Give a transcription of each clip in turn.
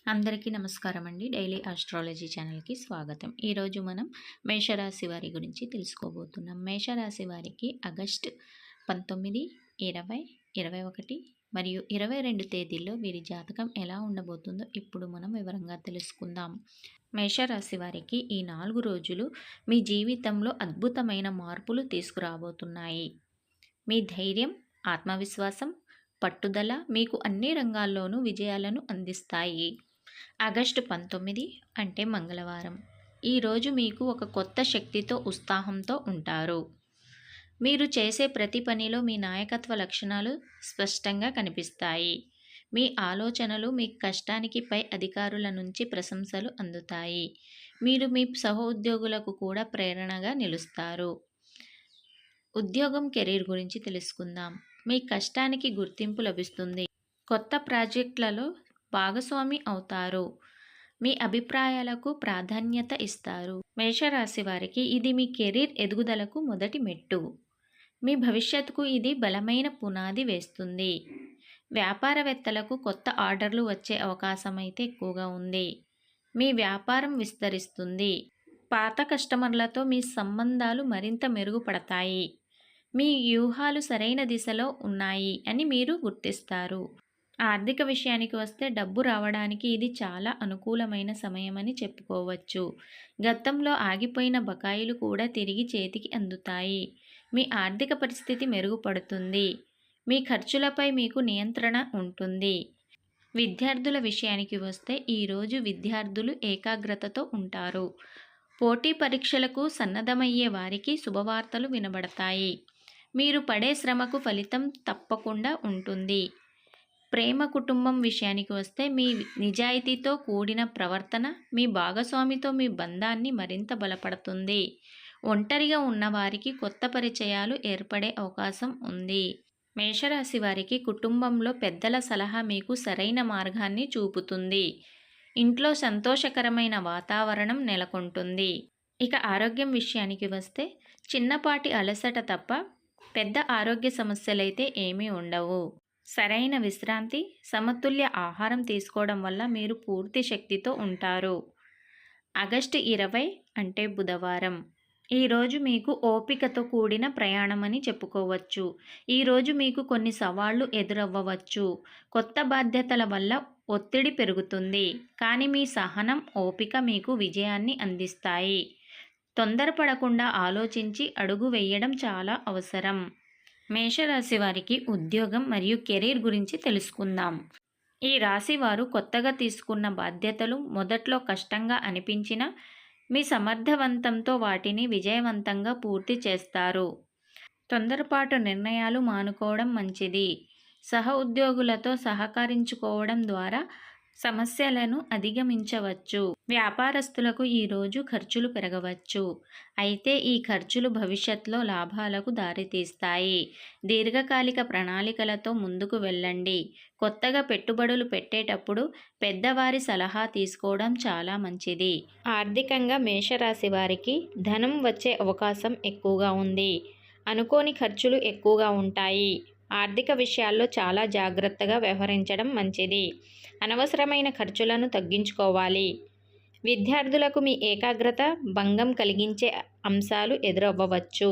అందరికీ నమస్కారం అండి. డైలీ ఆస్ట్రాలజీ ఛానల్‌కి స్వాగతం. ఈరోజు మనం మేషరాశి వారి గురించి తెలుసుకోబోతున్నాం. మేషరాశి వారికి ఆగస్టు 19, 20, 21 మరియు 22 తేదీల్లో వీరి జాతకం ఎలా ఉండబోతుందో ఇప్పుడు మనం వివరంగా తెలుసుకుందాం. మేషరాశి వారికి ఈ 4 రోజులు మీ జీవితంలో అద్భుతమైన మార్పులు తీసుకురాబోతున్నాయి. మీ ధైర్యం, ఆత్మవిశ్వాసం, పట్టుదల మీకు అన్ని రంగాల్లోనూ విజయాలను అందిస్తాయి. ఆగస్టు 19 అంటే మంగళవారం. ఈరోజు మీకు ఒక కొత్త శక్తితో, ఉత్సాహంతో ఉంటారు. మీరు చేసే ప్రతి పనిలో మీ నాయకత్వ లక్షణాలు స్పష్టంగా కనిపిస్తాయి. మీ ఆలోచనలు మీ కష్టానికి పై అధికారుల నుంచి ప్రశంసలు అందుతాయి. మీరు మీ సహోద్యోగులకు కూడా ప్రేరణగా నిలుస్తారు. ఉద్యోగం, కెరీర్ గురించి తెలుసుకుందాం. మీ కష్టానికి గుర్తింపు లభిస్తుంది. కొత్త ప్రాజెక్టులలో భాగస్వామి అవుతారు. మీ అభిప్రాయాలకు ప్రాధాన్యత ఇస్తారు. మేషరాశి వారికి ఇది మీ కెరీర్ ఎదుగుదలకు మొదటి మెట్టు. మీ భవిష్యత్తుకు ఇది బలమైన పునాది వేస్తుంది. వ్యాపారవేత్తలకు కొత్త ఆర్డర్లు వచ్చే అవకాశం అయితే ఎక్కువగా ఉంది. మీ వ్యాపారం విస్తరిస్తుంది. పాత కస్టమర్లతో మీ సంబంధాలు మరింత మెరుగుపడతాయి. మీ వ్యూహాలు సరైన దిశలో ఉన్నాయి అని మీరు గుర్తిస్తారు. ఆర్థిక విషయానికి వస్తే డబ్బు రావడానికి ఇది చాలా అనుకూలమైన సమయమని చెప్పుకోవచ్చు. గతంలో ఆగిపోయిన బకాయిలు కూడా తిరిగి చేతికి అందుతాయి. మీ ఆర్థిక పరిస్థితి మెరుగుపడుతుంది. మీ ఖర్చులపై మీకు నియంత్రణ ఉంటుంది. విద్యార్థుల విషయానికి వస్తే ఈరోజు విద్యార్థులు ఏకాగ్రతతో ఉంటారు. పోటీ పరీక్షలకు సన్నద్ధమయ్యే వారికి శుభవార్తలు వినబడతాయి. మీరు పడే శ్రమకు ఫలితం తప్పకుండా ఉంటుంది. ప్రేమ, కుటుంబం విషయానికి వస్తే మీ నిజాయితీతో కూడిన ప్రవర్తన మీ భాగస్వామితో మీ బంధాన్ని మరింత బలపడుతుంది. ఒంటరిగా ఉన్నవారికి కొత్త పరిచయాలు ఏర్పడే అవకాశం ఉంది. మేషరాశి వారికి కుటుంబంలో పెద్దల సలహా మీకు సరైన మార్గాన్ని చూపుతుంది. ఇంట్లో సంతోషకరమైన వాతావరణం నెలకొంటుంది. ఇక ఆరోగ్యం విషయానికి వస్తే చిన్నపాటి అలసట తప్ప పెద్ద ఆరోగ్య సమస్యలైతే ఏమీ ఉండవు. సరైన విశ్రాంతి, సమతుల్య ఆహారం తీసుకోవడం వల్ల మీరు పూర్తి శక్తితో ఉంటారు. ఆగస్టు 20 అంటే బుధవారం. ఈరోజు మీకు ఓపికతో కూడిన ప్రయాణమని చెప్పుకోవచ్చు. ఈరోజు మీకు కొన్ని సవాళ్లు ఎదురవ్వవచ్చు. కొత్త బాధ్యతల వల్ల ఒత్తిడి పెరుగుతుంది. కానీ మీ సహనం, ఓపిక మీకు విజయాన్ని అందిస్తాయి. తొందరపడకుండా ఆలోచించి అడుగు వేయడం చాలా అవసరం. మేషరాశి వారికి ఉద్యోగం మరియు కెరీర్ గురించి తెలుసుకుందాం. ఈ రాశి వారు కొత్తగా తీసుకున్న బాధ్యతలు మొదట్లో కష్టంగా అనిపించినా మీ సమర్థవంతంతో వాటిని విజయవంతంగా పూర్తి చేస్తారు. తొందరపాటు నిర్ణయాలు మానుకోవడం మంచిది. సహ ఉద్యోగులతో సహకరించుకోవడం ద్వారా సమస్యలను అధిగమించవచ్చు. వ్యాపారస్తులకు ఈరోజు ఖర్చులు పెరగవచ్చు. అయితే ఈ ఖర్చులు భవిష్యత్తులో లాభాలకు దారితీస్తాయి. దీర్ఘకాలిక ప్రణాళికలతో ముందుకు వెళ్ళండి. కొత్తగా పెట్టుబడులు పెట్టేటప్పుడు పెద్దవారి సలహా తీసుకోవడం చాలా మంచిది. ఆర్థికంగా మేషరాశి వారికి ధనం వచ్చే అవకాశం ఎక్కువగా ఉంది. అనుకోని ఖర్చులు ఎక్కువగా ఉంటాయి. ఆర్థిక విషయాల్లో చాలా జాగ్రత్తగా వ్యవహరించడం మంచిది. అనవసరమైన ఖర్చులను తగ్గించుకోవాలి. విద్యార్థులకు మీ ఏకాగ్రత భంగం కలిగించే అంశాలు ఎదురవ్వవచ్చు.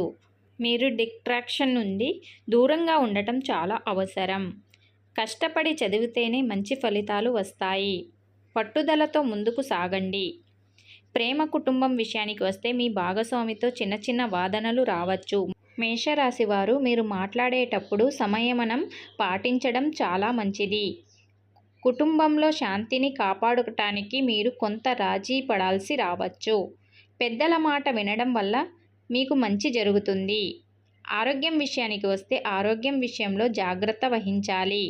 మీరు డిస్ట్రాక్షన్ నుండి దూరంగా ఉండటం చాలా అవసరం. కష్టపడి చదివితేనే మంచి ఫలితాలు వస్తాయి. పట్టుదలతో ముందుకు సాగండి. ప్రేమ, కుటుంబం విషయానికి వస్తే మీ భాగస్వామితో చిన్న చిన్న వాదనలు రావచ్చు. మేషరాశి వారు మీరు మాట్లాడేటప్పుడు సంయమనం పాటించడం చాలా మంచిది. కుటుంబంలో శాంతిని కాపాడుకోవటానికి మీరు కొంత రాజీ పడాల్సి రావచ్చు. పెద్దల మాట వినడం వల్ల మీకు మంచి జరుగుతుంది. ఆరోగ్యం విషయానికి వస్తే ఆరోగ్యం విషయంలో జాగ్రత్త వహించాలి.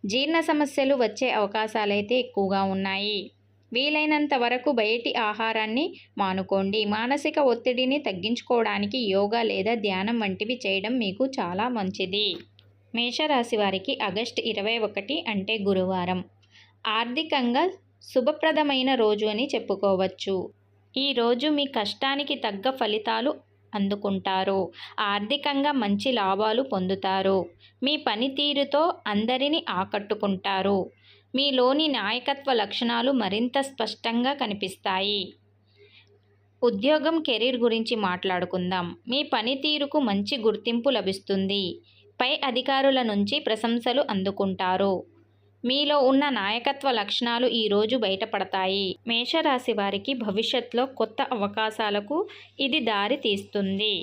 జీర్ణ సమస్యలు వచ్చే అవకాశాలైతే ఎక్కువగా ఉన్నాయి. వీలైనంత వరకు బయటి ఆహారాన్ని మానుకోండి. మానసిక ఒత్తిడిని తగ్గించుకోవడానికి యోగా లేదా ధ్యానం వంటివి చేయడం మీకు చాలా మంచిది. మేషరాశి వారికి ఆగస్టు 21 అంటే గురువారం. ఆర్థికంగా శుభప్రదమైన రోజు అని చెప్పుకోవచ్చు. ఈరోజు మీ కష్టానికి తగ్గ ఫలితాలు అందుకుంటారు. ఆర్థికంగా మంచి లాభాలు పొందుతారు. మీ పనితీరుతో అందరినీ ఆకట్టుకుంటారు. మీలోని నాయకత్వ లక్షణాలు మరింత స్పష్టంగా కనిపిస్తాయి. ఉద్యోగం, కెరీర్ గురించి మాట్లాడుకుందాం. మీ పనితీరుకు మంచి గుర్తింపు లభిస్తుంది. పై అధికారుల నుంచి ప్రశంసలు అందుకుంటారు. మీలో ఉన్న నాయకత్వ లక్షణాలు ఈరోజు బయటపడతాయి. మేషరాశి వారికి భవిష్యత్తులో కొత్త అవకాశాలకు ఇది దారి తీస్తుంది.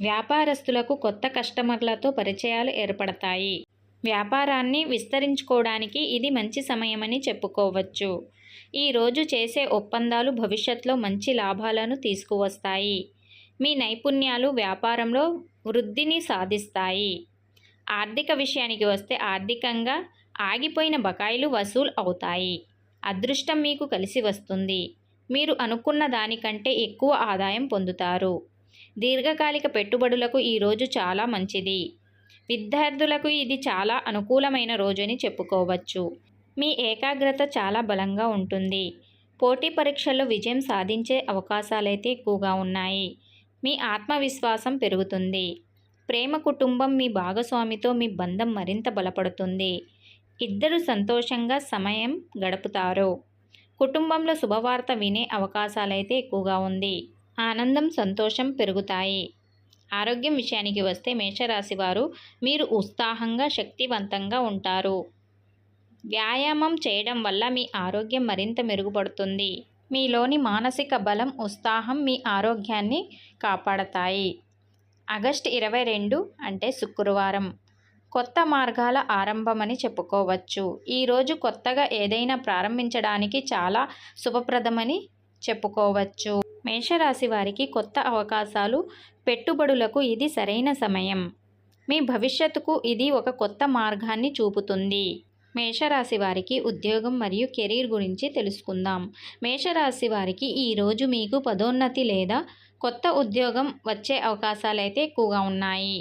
వ్యాపారస్తులకు కొత్త కస్టమర్లతో పరిచయాలు ఏర్పడతాయి. వ్యాపారాన్ని విస్తరించుకోవడానికి ఇది మంచి సమయమని చెప్పుకోవచ్చు. ఈరోజు చేసే ఒప్పందాలు భవిష్యత్తులో మంచి లాభాలను తీసుకువస్తాయి. మీ నైపుణ్యాలు వ్యాపారంలో వృద్ధిని సాధిస్తాయి. ఆర్థిక విషయానికి వస్తే ఆర్థికంగా ఆగిపోయిన బకాయిలు వసూలు అవుతాయి. అదృష్టం మీకు కలిసి వస్తుంది. మీరు అనుకున్న దానికంటే ఎక్కువ ఆదాయం పొందుతారు. దీర్ఘకాలిక పెట్టుబడులకు ఈరోజు చాలా మంచిది. విద్యార్థులకు ఇది చాలా అనుకూలమైన రోజని చెప్పుకోవచ్చు. మీ ఏకాగ్రత చాలా బలంగా ఉంటుంది. పోటీ పరీక్షల్లో విజయం సాధించే అవకాశాలైతే ఎక్కువగా ఉన్నాయి. మీ ఆత్మవిశ్వాసం పెరుగుతుంది. ప్రేమ, కుటుంబం, మీ భాగస్వామితో మీ బంధం మరింత బలపడుతుంది. ఇద్దరు సంతోషంగా సమయం గడుపుతారు. కుటుంబంలో శుభవార్త వినే అవకాశాలైతే ఎక్కువగా ఉంది. ఆనందం, సంతోషం పెరుగుతాయి. ఆరోగ్యం విషయానికి వస్తే మేషరాశి వారు మీరు ఉత్సాహంగా, శక్తివంతంగా ఉంటారు. వ్యాయామం చేయడం వల్ల మీ ఆరోగ్యం మరింత మెరుగుపడుతుంది. మీలోని మానసిక బలం, ఉత్సాహం మీ ఆరోగ్యాన్ని కాపాడతాయి. ఆగస్టు 22 అంటే శుక్రవారం కొత్త మార్గాల ఆరంభమని చెప్పుకోవచ్చు. ఈరోజు కొత్తగా ఏదైనా ప్రారంభించడానికి చాలా శుభప్రదమని చెప్పుకోవచ్చు. మేషరాశి వారికి కొత్త అవకాశాలు, పెట్టుబడులకు ఇది సరైన సమయం. మీ భవిష్యత్తుకు ఇది ఒక కొత్త మార్గాన్ని చూపుతుంది. మేషరాశి వారికి ఉద్యోగం మరియు కెరీర్ గురించి తెలుసుకుందాం. మేషరాశి వారికి ఈరోజు మీకు పదోన్నతి లేదా కొత్త ఉద్యోగం వచ్చే అవకాశాలైతే ఎక్కువగా ఉన్నాయి.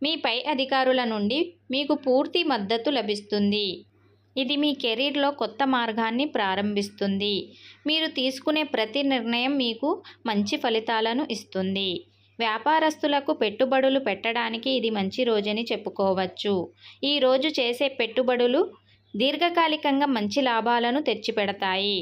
మీ పై అధికారుల నుండి మీకు పూర్తి మద్దతు లభిస్తుంది. ఇది మీ కెరీర్లో కొత్త మార్గాన్ని ప్రారంభిస్తుంది. మీరు తీసుకునే ప్రతి నిర్ణయం మీకు మంచి ఫలితాలను ఇస్తుంది. వ్యాపారస్తులకు పెట్టుబడులు పెట్టడానికి ఇది మంచి రోజని చెప్పుకోవచ్చు. ఈరోజు చేసే పెట్టుబడులు దీర్ఘకాలికంగా మంచి లాభాలను తెచ్చిపెడతాయి.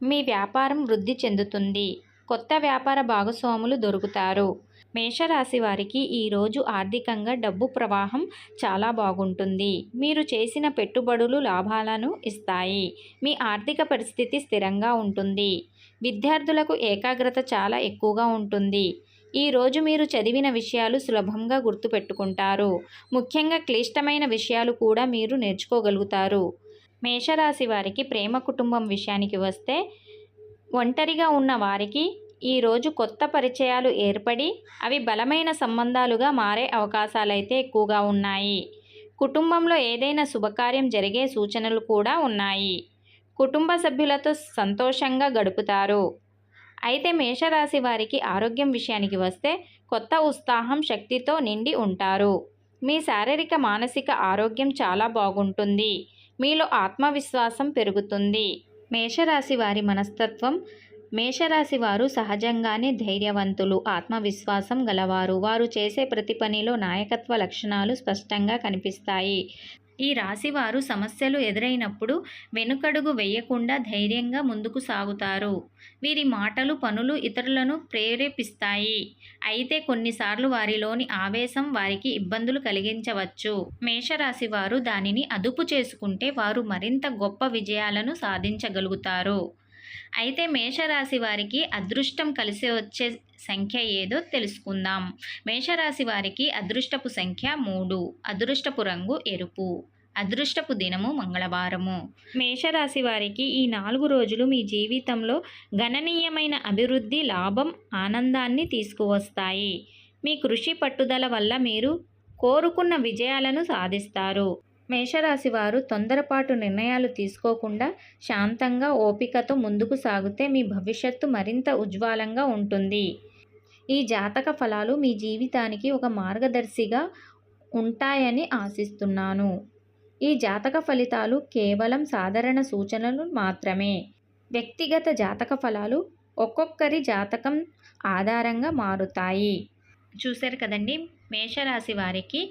మీ వ్యాపారం వృద్ధి చెందుతుంది. కొత్త వ్యాపార భాగస్వాములు దొరుకుతారు. మేషరాశి వారికి ఈరోజు ఆర్థికంగా డబ్బు ప్రవాహం చాలా బాగుంటుంది. మీరు చేసిన పెట్టుబడులు లాభాలను ఇస్తాయి. మీ ఆర్థిక పరిస్థితి స్థిరంగా ఉంటుంది. విద్యార్థులకు ఏకాగ్రత చాలా ఎక్కువగా ఉంటుంది. ఈరోజు మీరు చదివిన విషయాలు సులభంగా గుర్తుపెట్టుకుంటారు. ముఖ్యంగా క్లిష్టమైన విషయాలు కూడా మీరు నేర్చుకోగలుగుతారు. మేషరాశి వారికి ప్రేమ, కుటుంబం విషయానికి వస్తే ఒంటరిగా ఉన్న వారికి ఈరోజు కొత్త పరిచయాలు ఏర్పడి అవి బలమైన సంబంధాలుగా మారే అవకాశాలైతే ఎక్కువగా ఉన్నాయి. కుటుంబంలో ఏదైనా శుభకార్యం జరిగే సూచనలు కూడా ఉన్నాయి. కుటుంబ సభ్యులతో సంతోషంగా గడుపుతారు. అయితే మేషరాశి వారికి ఆరోగ్యం విషయానికి వస్తే కొత్త ఉత్సాహం, శక్తితో నిండి ఉంటారు. మీ శారీరక, మానసిక ఆరోగ్యం చాలా బాగుంటుంది. మీలో ఆత్మవిశ్వాసం పెరుగుతుంది. మేషరాశి వారి మనస్తత్వం మేషరాశి వారు సహజంగానే ధైర్యవంతులు, ఆత్మవిశ్వాసం గలవారు. వారు చేసే ప్రతి పనిలో నాయకత్వ లక్షణాలు స్పష్టంగా కనిపిస్తాయి. ఈ రాశివారు సమస్యలు ఎదురైనప్పుడు వెనుకడుగు వేయకుండా ధైర్యంగా ముందుకు సాగుతారు. వీరి మాటలు, పనులు ఇతరులను ప్రేరేపిస్తాయి. అయితే కొన్నిసార్లు వారిలోని ఆవేశం వారికి ఇబ్బందులు కలిగించవచ్చు. మేషరాశి వారు దానిని అదుపు చేసుకుంటే వారు మరింత గొప్ప విజయాలను సాధించగలుగుతారు. అయితే మేషరాశి వారికి అదృష్టం కలిసి వచ్చే సంఖ్య ఏదో తెలుసుకుందాం. మేషరాశి వారికి అదృష్టపు సంఖ్య 3, అదృష్టపు రంగు ఎరుపు, అదృష్టపు దినము మంగళవారము. మేషరాశి వారికి ఈ 4 రోజులు మీ జీవితంలో గణనీయమైన అభివృద్ధి, లాభం, ఆనందాన్ని తీసుకువస్తాయి. మీ కృషి, పట్టుదల వల్ల మీరు కోరుకున్న విజయాలను సాధిస్తారు. మేషరాశి వారు తొందరపాటు నిర్ణయాలు తీసుకోకుండా శాంతంగా, ఓపికతో ముందుకు సాగితే మీ భవిష్యత్తు మరింత ఉజ్వలంగా ఉంటుంది. ఈ జాతక ఫలాలు మీ జీవితానికి ఒక మార్గదర్శిగా ఉంటాయని ఆశిస్తున్నాను. ఈ జాతక ఫలితాలు కేవలం సాధారణ సూచనలు మాత్రమే. వ్యక్తిగత జాతక ఫలాలు ఒక్కొక్కరి జాతకం ఆధారంగా మారుతాయి. చూశారు కదండి, మేషరాశి వారికి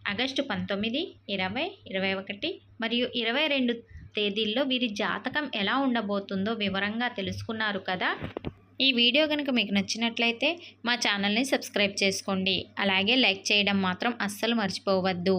ఆగస్టు 19, 20, 21 మరియు 22 తేదీల్లో వీరి జాతకం ఎలా ఉండబోతుందో వివరంగా తెలుసుకున్నారు కదా. ఈ వీడియో కనుక మీకు నచ్చినట్లయితే మా ఛానల్ని సబ్స్క్రైబ్ చేసుకోండి. అలాగే లైక్ చేయడం మాత్రం అస్సలు మర్చిపోవద్దు.